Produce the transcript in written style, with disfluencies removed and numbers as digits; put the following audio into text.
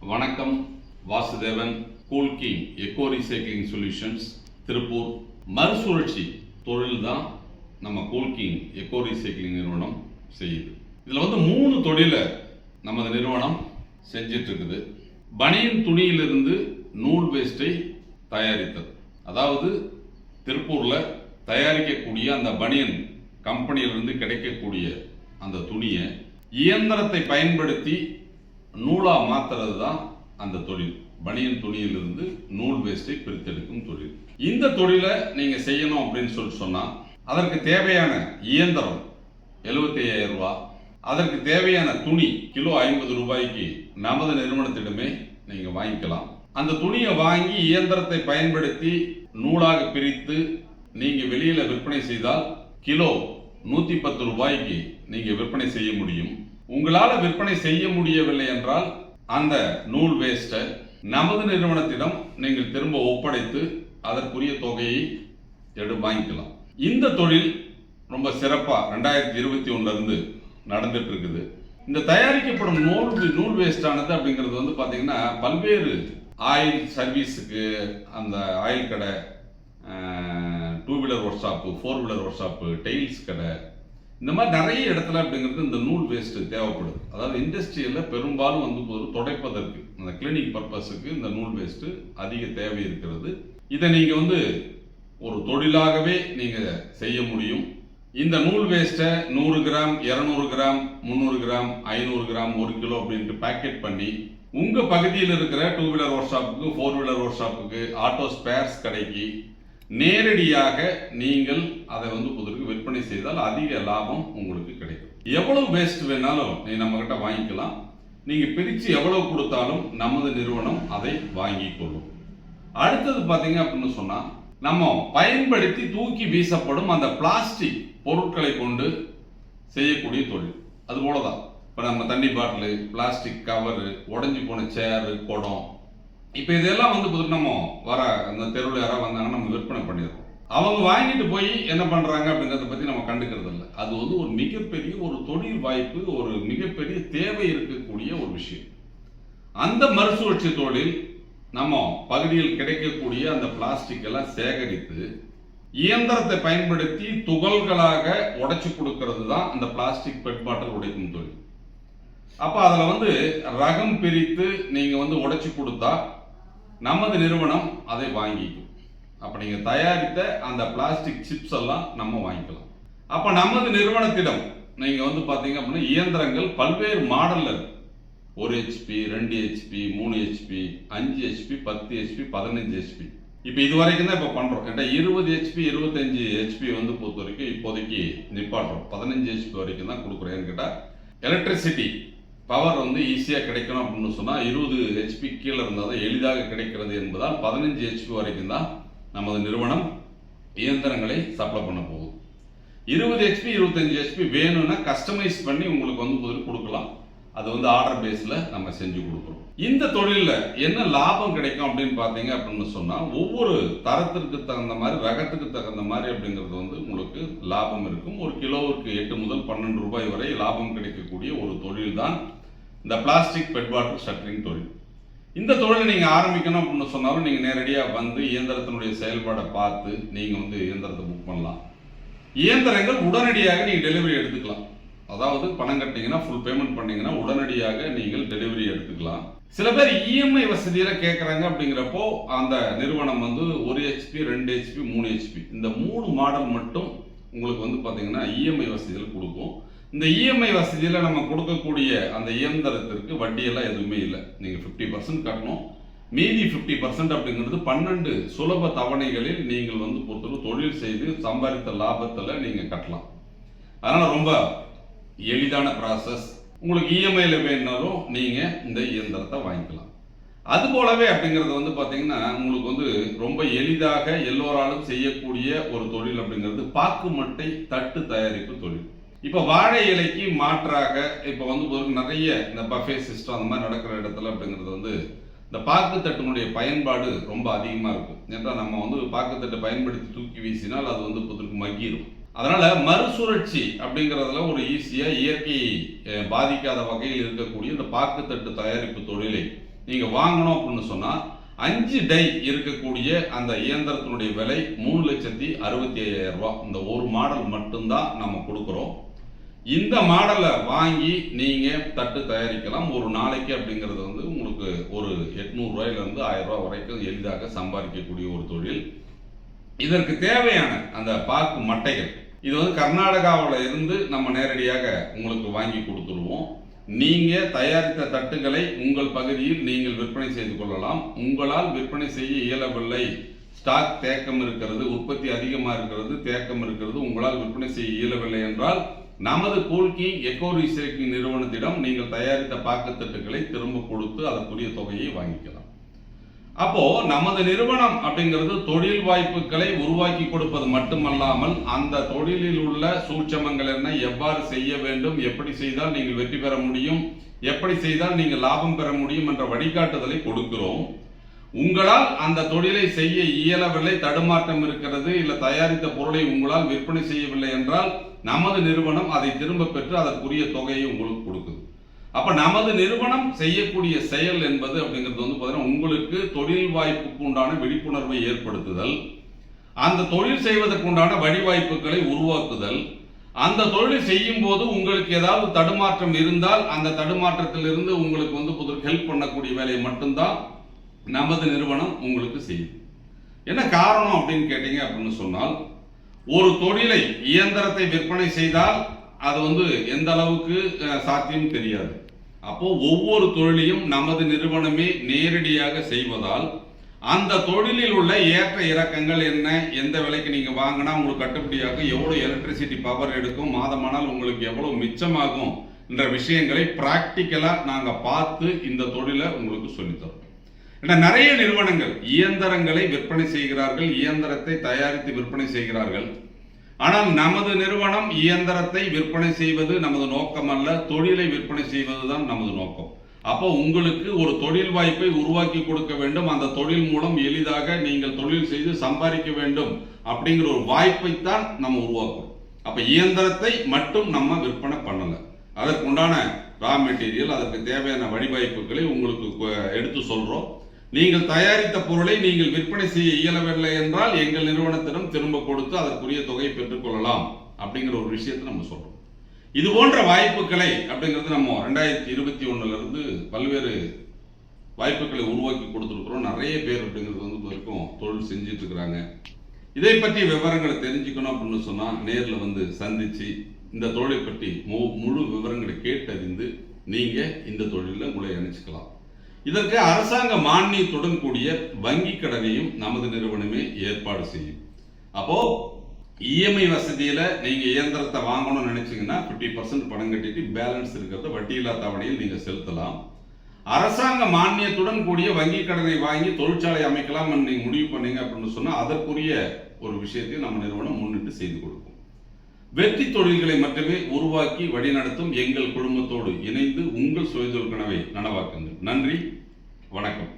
வணக்கம். Vasudevan, cool king echo recycling solutions, Tiruppur. மறுசுழற்சி தொழில் தான் நம்ம கூல் கிங் எக்கோ ரீசைக்ளிங் நிறுவனம் செய்யுது. இதில் 3 தொழிலை நமது நிறுவனம் செஞ்சிட்டு இருக்குது. பனியன் துணியிலிருந்து நூல் வேஸ்டை தயாரித்தது. அதாவது திருப்பூரில் தயாரிக்கக்கூடிய அந்த பனியன் கம்பெனியிலிருந்து கிடைக்கக்கூடிய அந்த துணியை இயந்திரத்தை பயன்படுத்தி நூலா மாத்துறது தான் அந்த தொழில். பனியன் துணியிலிருந்து நூல் வேஸ்டை பிரித்தெடுக்கும் தொழில். இந்த தொழிலை நீங்க செய்யணும் அப்படின்னு சொன்னா அதற்கு தேவையான இயந்திரம் 75,000 ரூபாய், அதற்கு தேவையான துணி கிலோ 50 ரூபாய்க்கு நமது நிறுவனத்திடமே நீங்க வாங்கிக்கலாம். அந்த துணியை வாங்கி இயந்திரத்தை பயன்படுத்தி நூலாக பிரித்து நீங்க வெளியில விற்பனை செய்தால் கிலோ 110 ரூபாய்க்கு நீங்க விற்பனை செய்ய முடியும். உங்களால் விற்பனை செய்ய முடியவில்லை என்றால் அந்த நூல் வேஸ்ட்டை நமது நிறுவனத்திடம் நீங்கள் திரும்ப ஒப்படைத்து அதற்குரிய தொகையை வாங்கிக்கலாம். இந்த தொழில் ரொம்ப சிறப்பாக 2021 இருந்து நடந்துட்டு இருக்குது. இந்த தயாரிக்கப்படும் நூல் வேஸ்டானது அப்படிங்கிறது பார்த்தீங்கன்னா பல்வேறு ஆயில் சர்வீஸுக்கு, அந்த ஆயில் கடை, 2 wheeler work shop, 4 wheeler work shop, tails கடை, இந்த மாதிரி நிறைய இடத்துல அப்படிங்கிறது இந்த நூல் வேஸ்ட் தேவைப்படுது. அதாவது இண்டஸ்ட்ரியில் பெரும்பாலும் துடைப்பதற்கு, அந்த கிளீனிங் பர்பஸுக்கு இந்த நூல் வேஸ்ட் அதிக தேவை இருக்கிறது. இதை நீங்கள் ஒரு தொழிலாகவே நீங்கள் செய்ய முடியும். இந்த நூல் வேஸ்ட்டை 100 gram, 200 gram, 300 gram, 500 gram, 1 kilo அப்படின்ட்டு பேக்கெட் பண்ணி உங்கள் பகுதியில் இருக்கிற 2 வீலர் ஒர்க் ஷாப்புக்கு, 4 வீலர் ஒர்க் ஷாப்புக்கு, ஆட்டோ ஸ்பேர்ஸ் கடைக்கு நேரடியாக நீங்கள் அதை புதற்கு விற்பனை செய்தால் அதிக லாபம் உங்களுக்கு கிடைக்கும். எவ்வளவு வேஸ்ட் வேணாலும் நீ நம்ம கிட்ட வாங்கிக்கலாம். நீங்க பிரிச்சு எவ்வளவு கொடுத்தாலும் நமது நிறுவனம் அதை வாங்கிக் கொள்ளும். அடுத்தது பாத்தீங்க அப்படின்னு சொன்னா, நம்ம பயன்படுத்தி தூக்கி வீசப்படும் அந்த பிளாஸ்டிக் பொருட்களை கொண்டு செய்யக்கூடிய தொழில். அது போலதான் இப்ப நம்ம தண்ணி பாட்டிலு, பிளாஸ்டிக் கவரு, உடைஞ்சு போன சேரு, குடம், இப்போ இதெல்லாம் நம்ம வர அந்த தெருவில் யாராவது வந்தாங்கன்னா நம்ம விற்பனை பண்ணிடுறோம். அவங்க வாங்கிட்டு போய் என்ன பண்றாங்க அப்படிங்கிறத பத்தி நம்ம கண்டுக்கிறது இல்லை. அது ஒரு மிகப்பெரிய ஒரு தொழில் வாய்ப்பு, ஒரு மிகப்பெரிய தேவை இருக்கக்கூடிய ஒரு விஷயம். அந்த மறுசுழற்சி தொழில் நம்ம பகுதியில் கிடைக்கக்கூடிய அந்த பிளாஸ்டிக் எல்லாம் சேகரித்து இயந்திரத்தை பயன்படுத்தி துகள்களாக உடைச்சு கொடுக்கறது தான் அந்த பிளாஸ்டிக் பெட் பாட்டில் உடைக்கும் தொழில். அப்ப அதுல ரகம் பிரித்து நீங்க உடைச்சு கொடுத்தா நமது நிறுவனம் அதை வாங்கிக்கும். அப்ப நீங்க தயாரித்த அந்த பிளாஸ்டிக் சிப்ஸ் எல்லாம் நம்ம வாங்கிக்கலாம். அப்ப நமது நிறுவனத்திடம் நீங்க பாத்தீங்க அப்படின்னா இயந்திரங்கள் பல்வேறு மாடல்ல இருக்கு. 1 HP, 2 HP, 3 HP, 5 HP, 10 HP, 15 HP. இப்ப இது வரைக்கும் தான் இப்ப பண்றோம். 20 HP, 25 HP பொறுத்த வரைக்கும் இப்போதைக்கு நிப்பாட்டுறோம். 15 HP வரைக்கும் தான் கொடுக்குறோம். ஏன்னு கேட்டா எலக்ட்ரிசிட்டி பவர் ஈஸியாக கிடைக்கணும் அப்படின்னு சொன்னால் 20 HP கீழே இருந்தால் தான் எளிதாக கிடைக்கிறது என்பதால் 15 HP வரைக்கும் தான் நமது நிறுவனம் இயந்திரங்களை சப்ளை பண்ண போகுது. 20 HP, 25 HP வேணும்னா கஸ்டமைஸ் பண்ணி உங்களுக்கு கொடுக்கலாம். அது ஆர்டர் பேஸில் நம்ம செஞ்சு கொடுக்குறோம். இந்த தொழிலில் என்ன லாபம் கிடைக்கும் அப்படின்னு பார்த்தீங்க அப்படின்னு சொன்னால், ஒவ்வொரு தரத்திற்கு தகுந்த மாதிரி, ரகத்துக்கு தகுந்த மாதிரி அப்படிங்கிறது உங்களுக்கு லாபம் இருக்கும். ஒரு கிலோவுக்கு 8 முதல் 12 ரூபாய் வரை லாபம் கிடைக்கக்கூடிய ஒரு தொழில் தான் இந்த பிளாஸ்டிக் பெட் பாட்டில் ஷட்டரிங் தொழில். இந்த தொழிலை நீங்க ஆரம்பிக்கணும் அப்படின்னு சொன்னாலும் நீங்க நேரடியாக இயந்திரத்தினுடைய செயல்பாடை பார்த்து நீங்க இயந்திரத்தை புக் பண்ணலாம். இயந்திரங்கள் உடனடியாக நீங்க டெலிவரி எடுத்துக்கலாம். அதாவது பணம் கட்டிங்கன்னா, ஃபுல் பேமெண்ட் பண்ணீங்கன்னா உடனடியாக நீங்கள் டெலிவரி எடுத்துக்கலாம். சில பேர் இஎம்ஐ வசதியில கேட்கறாங்க. அப்படிங்கிறப்போ அந்த நிறுவனம் 1 HP, 2 HP, 3 HP இந்த 3 மாடல் மட்டும் உங்களுக்கு பாத்தீங்கன்னா இஎம்ஐ வசதியில் கொடுக்கும். இந்த இஎம்ஐ வசதியில நம்ம கொடுக்கக்கூடிய அந்த இயந்திரத்திற்கு வட்டியெல்லாம் எதுவுமே இல்லை. நீங்க 50% கட்டணும். மீதி 50% அப்படிங்கிறது 12 சுலப தவணைகளில் நீங்கள் பொறுத்தவரை தொழில் செய்து சம்பாதித்த லாபத்துல நீங்க கட்டலாம். அதனால ரொம்ப எளிதான ப்ராசஸ். உங்களுக்கு இஎம்ஐல வேணுனாலும் நீங்க இந்த இயந்திரத்தை வாங்கிக்கலாம். அது போலவே அப்படிங்கிறது பாத்தீங்கன்னா உங்களுக்கு ரொம்ப எளிதாக எல்லோராலும் செய்யக்கூடிய ஒரு தொழில் அப்படிங்கிறது பாக்கு மட்டை தட்டு தயாரிப்பு தொழில். இப்ப வாழை இலைக்கு மாற்றாக இப்ப நிறைய இந்த பஃபே சிஸ்டம் அந்த மாதிரி நடக்கிற இடத்துல அப்படிங்கிறது இந்த பாக்கு தட்டினுடைய பயன்பாடு ரொம்ப அதிகமா இருக்கும். ஏன்னா நம்ம பாக்கு தட்டை பயன்படுத்தி தூக்கி வீசினால் அது புதற்கு மக்கிரும். அதனால மறுசுழற்சி அப்படிங்கிறதுல ஒரு ஈஸியா இயற்கையை பாதிக்காத வகையில் இருக்கக்கூடிய இந்த பாக்கு தட்டு தயாரிப்பு தொழிலை நீங்க வாங்கணும் அப்படின்னு சொன்னா 5 டை இருக்கக்கூடிய அந்த இயந்திரத்தினுடைய விலை 3,65,000 ரூபாய். இந்த ஒரு மாடல் மட்டும்தான் நம்ம கொடுக்குறோம். இந்த மாடலை வாங்கி நீங்க தட்டு தயாரிக்கலாம். ஒரு நாளைக்கு அப்படிங்கிறது வந்து உங்களுக்கு ஒரு 800 ரூபாயிலிருந்து 1000 ரூபாய் வரைக்கும் எளிதாக சம்பாதிக்கக்கூடிய ஒரு தொழில். இதற்கு தேவையான அந்த பாக்கு மட்டைகள் இது வந்து கர்நாடகாவில் இருந்து நம்ம நேரடியாக உங்களுக்கு வாங்கி கொடுத்துருவோம். நீங்க தயாரித்த தட்டுகளை உங்கள் பகுதியில் நீங்கள் விற்பனை செய்து கொள்ளலாம். உங்களால் விற்பனை செய்ய இயலவில்லை, ஸ்டாக் தேக்கம் இருக்கிறது, உற்பத்தி அதிகமாக இருக்கிறது, தேக்கம் இருக்கிறது, உங்களால் விற்பனை செய்ய இயலவில்லை என்றால் நமது கூல்கிங் எக்கோ ரீசைக்ளிங் நிறுவனத்திடம் நீங்கள் தயாரித்த பாக்குத்தட்டுகளை திரும்ப கொடுத்து அதற்குரிய தொகையை வாங்கிக்கலாம். அப்போ நமது நிறுவனம் அப்படிங்கிறது தொழில் வாய்ப்புகளை உருவாக்கி கொடுப்பது மட்டுமல்லாமல் அந்த தொழிலில் உள்ள சூட்சமங்கள் என்ன, எவ்வாறு செய்ய வேண்டும், எப்படி செய்தால் நீங்கள் வெற்றி பெற முடியும், எப்படி செய்தால் நீங்கள் லாபம் பெற முடியும் என்ற வழிகாட்டுதலை கொடுக்கிறோம். உங்களால் அந்த தொழிலை செய்ய இயலவில்லை, தடுமாற்றம் இருக்கிறது, இல்ல தயாரித்த பொருளை உங்களால் விற்பனை செய்யவில்லை என்றால் நமது நிறுவனம் அதை திரும்ப பெற்று அதற்குரிய தொகையை உங்களுக்கு கொடுக்குது. அப்ப நமது நிறுவனம் செய்யக்கூடிய செயல் என்பது அப்படிங்கிறது வந்து பாத்தீங்கன்னா உங்களுக்கு தொழில் வாய்ப்புக்கு உண்டான விழிப்புணர்வை ஏற்படுத்துதல், அந்த தொழில் செய்வதற்கு உண்டான வழிவாய்ப்புகளை உருவாக்குதல், அந்த தொழில் செய்யும் போது உங்களுக்கு ஏதாவது தடுமாற்றம் இருந்தால் அந்த தடுமாற்றத்திலிருந்து உங்களுக்கு வந்து ஹெல்ப் பண்ணக்கூடிய வேலையை மட்டும்தான் நமது நிறுவனம் உங்களுக்கு செய்யும். என்ன காரணம் அப்படின்னு கேட்டீங்க அப்படின்னு சொன்னால், ஒரு தொழிலை இயந்திரத்தை விற்பனை செய்தால் அது வந்து எந்த அளவுக்கு சாத்தியம் தெரியாது. அப்போ ஒவ்வொரு தொழிலையும் நமது நிறுவனமே நேரடியாக செய்வதால் அந்த தொழிலில் உள்ள ஏற்ற இறக்கங்கள் என்ன, எந்த விலைக்கு நீங்க வாங்கினா உங்களுக்கு கட்டுப்படியாகும், எவ்வளவு எலக்ட்ரிசிட்டி பவர் எடுக்கும், மாதமானால் உங்களுக்கு எவ்வளவு மிச்சமாகும் என்ற விஷயங்களை பிராக்டிக்கலா நாங்க பார்த்து இந்த தொழிலை உங்களுக்கு சொல்லித்தரோம். நிறைய நிறுவனங்கள் இயந்திரங்களை விற்பனை செய்கிறார்கள், இயந்திரத்தை தயாரித்து விற்பனை செய்கிறார்கள். ஆனால் நமது நிறுவனம் இயந்திரத்தை விற்பனை செய்வது நமது நோக்கம் அல்ல, தொழிலை விற்பனை செய்வதுதான் நமது நோக்கம். அப்போ உங்களுக்கு ஒரு தொழில் வாய்ப்பை உருவாக்கி கொடுக்க வேண்டும், அந்த தொழில் மூலம் எளிதாக நீங்கள் தொழில் செய்து சம்பாதிக்க வேண்டும் அப்படிங்கிற ஒரு வாய்ப்பை தான் நம்ம உருவாக்குறோம். அப்ப இயந்திரத்தை மட்டும் நம்ம விற்பனை பண்ணல, அதற்குண்டான ரா மெட்டீரியல், அதற்கு தேவையான வழிவாய்ப்புகளை உங்களுக்கு எடுத்து சொல்றோம். நீங்கள் தயாரித்த பொருளை நீங்கள் விற்பனை செய்ய இயலவில்லை என்றால் எங்கள் நிறுவனத்திடம் திரும்ப கொடுத்து அதற்குரிய தொகையை பெற்றுக்கொள்ளலாம் அப்படிங்கிற ஒரு விஷயத்தை நம்ம சொல்றோம். இது போன்ற வாய்ப்புகளை அப்படிங்கிறது நம்ம 2021 இருந்து பல்வேறு வாய்ப்புகளை உருவாக்கி கொடுத்துருக்கிறோம். நிறைய பேர் அப்படிங்கிறது வந்து வரைக்கும் தொழில் செஞ்சுட்டு இருக்கிறாங்க. இதை பற்றி விவரங்களை தெரிஞ்சுக்கணும் அப்படின்னு சொன்னா நேரில் வந்து சந்திச்சு இந்த தொழிலை பற்றி முழு விவரங்களை கேட்டறிந்து நீங்க இந்த தொழிலில் உங்களை இணைச்சுக்கலாம். இதற்கு அரசாங்க மானியத்துடன் கூடிய வங்கி கடனையும் நமது நிறுவனமே ஏற்பாடு செய்யும். அப்போ இஎம்ஐ வசதியில நீங்க இயந்திரத்தை வாங்கணும்னு நினைச்சீங்கன்னா 50% பணம் கட்டிட்டு பேலன்ஸ் இருக்கிறத வட்டியில்லா தவணையில் நீங்க செலுத்தலாம். அரசாங்க மானியத்துடன் கூடிய வங்கி கடனை வாங்கி தொழிற்சாலை அமைக்கலாம் நீங்க முடிவு பண்ணீங்க அப்படின்னு சொன்னா அதற்குரிய ஒரு விஷயத்தையும் நம்ம நிறுவனம் முன்னிட்டு செய்து கொடுக்கும். வெற்றி தொழில்களை மட்டுமே உருவாக்கி வழிநடத்தும் எங்கள் குழுமத்தோடு இணைந்து உங்கள் சுயதொழில் கனவை நனவாக்குங்கள். நன்றி, வணக்கம்.